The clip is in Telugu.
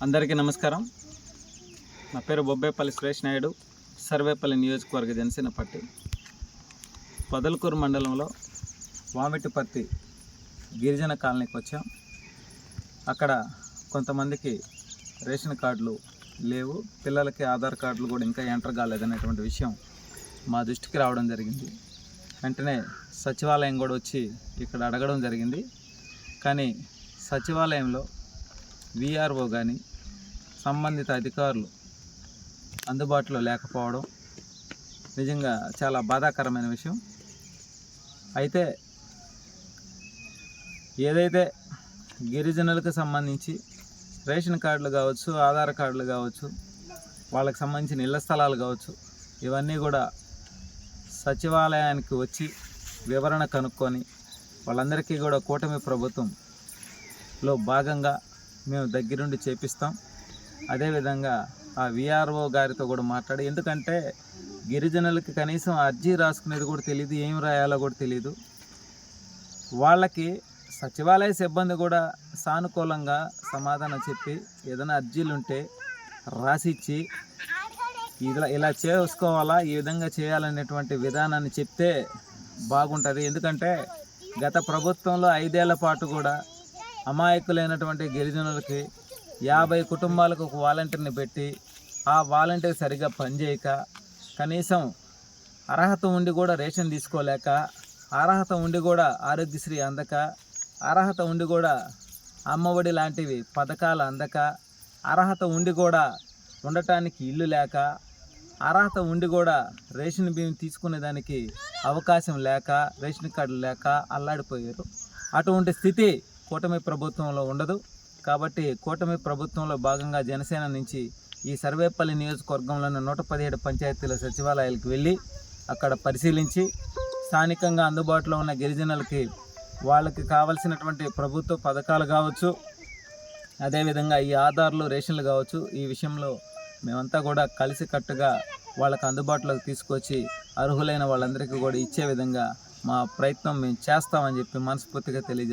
అందరికీ నమస్కారం. నా పేరు బొబ్బేపల్లి సురేష్ నాయుడు, సర్వేపల్లి నియోజకవర్గ జనసేన పార్టీ. పొదలకూరు మండలంలో వామిటిపర్తి గిరిజన కాలనీకి వచ్చాం. అక్కడ కొంతమందికి రేషన్ కార్డులు లేవు, పిల్లలకి ఆధార్ కార్డులు కూడా ఇంకా ఎంటర్ కాలేదనేటువంటి విషయం మా దృష్టికి రావడం జరిగింది. వెంటనే సచివాలయం కూడా వచ్చి ఇక్కడ అడగడం జరిగింది. కానీ సచివాలయంలో విఆర్ఓ కానీ సంబంధిత అధికారులు అందుబాటులో లేకపోవడం నిజంగా చాలా బాధాకరమైన విషయం. అయితే ఏదైతే గిరిజనులకు సంబంధించి రేషన్ కార్డులు కావచ్చు, ఆధార్ కార్డులు కావచ్చు, వాళ్ళకి సంబంధించిన ఇళ్ల స్థలాలు కావచ్చు, ఇవన్నీ కూడా సచివాలయానికి వచ్చి వివరణ కనుక్కొని వాళ్ళందరికీ కూడా కూటమి ప్రభుత్వంలో భాగంగా మేము దగ్గరుండి చేపిస్తాం. అదేవిధంగా ఆ విఆర్ఓ గారితో కూడా మాట్లాడి, ఎందుకంటే గిరిజనులకి కనీసం అర్జీ రాసుకునేది కూడా తెలియదు, ఏం రాయాలో కూడా తెలియదు. వాళ్ళకి సచివాలయ సిబ్బంది కూడా సానుకూలంగా సమాధానం చెప్పి ఏదైనా అర్జీలు ఉంటే రాసిచ్చి ఇలా చేసుకోవాలా, ఈ విధంగా చేయాలనేటువంటి విధానాన్ని చెప్తే బాగుంటుంది. ఎందుకంటే గత ప్రభుత్వంలో 5 ఏళ్ల పాటు కూడా అమాయకులైనటువంటి గిరిజనులకి 50 కుటుంబాలకు ఒక వాలంటీర్ని పెట్టి ఆ వాలంటీర్ సరిగ్గా పనిచేయక, కనీసం అర్హత ఉండి కూడా రేషన్ తీసుకోలేక, అర్హత ఉండి కూడా ఆరోగ్యశ్రీ అందక, అర్హత ఉండి కూడా అమ్మఒడి లాంటివి పథకాలు అందక, అర్హత ఉండి కూడా ఉండటానికి ఇల్లు లేక, అర్హత ఉండి కూడా రేషన్ బియ్యం తీసుకునేదానికి అవకాశం లేక, రేషన్ కార్డులు లేక అల్లాడిపోయారు. అటువంటి స్థితి కూటమి ప్రభుత్వంలో ఉండదు. కాబట్టి కూటమి ప్రభుత్వంలో భాగంగా జనసేన నుంచి ఈ సర్వేపల్లి నియోజకవర్గంలోని 117 పంచాయతీల సచివాలయాలకు వెళ్ళి అక్కడ పరిశీలించి స్థానికంగా అందుబాటులో ఉన్న గిరిజనులకి వాళ్ళకి కావాల్సినటువంటి ప్రభుత్వ పథకాలు కావచ్చు, అదేవిధంగా ఈ ఆధార్లు, రేషన్లు కావచ్చు, ఈ విషయంలో మేమంతా కూడా కలిసికట్టుగా వాళ్ళకి అందుబాటులోకి తీసుకొచ్చి అర్హులైన వాళ్ళందరికీ కూడా ఇచ్చే విధంగా మా ప్రయత్నం మేము చేస్తామని చెప్పి మనస్ఫూర్తిగా తెలియజేస్తాం.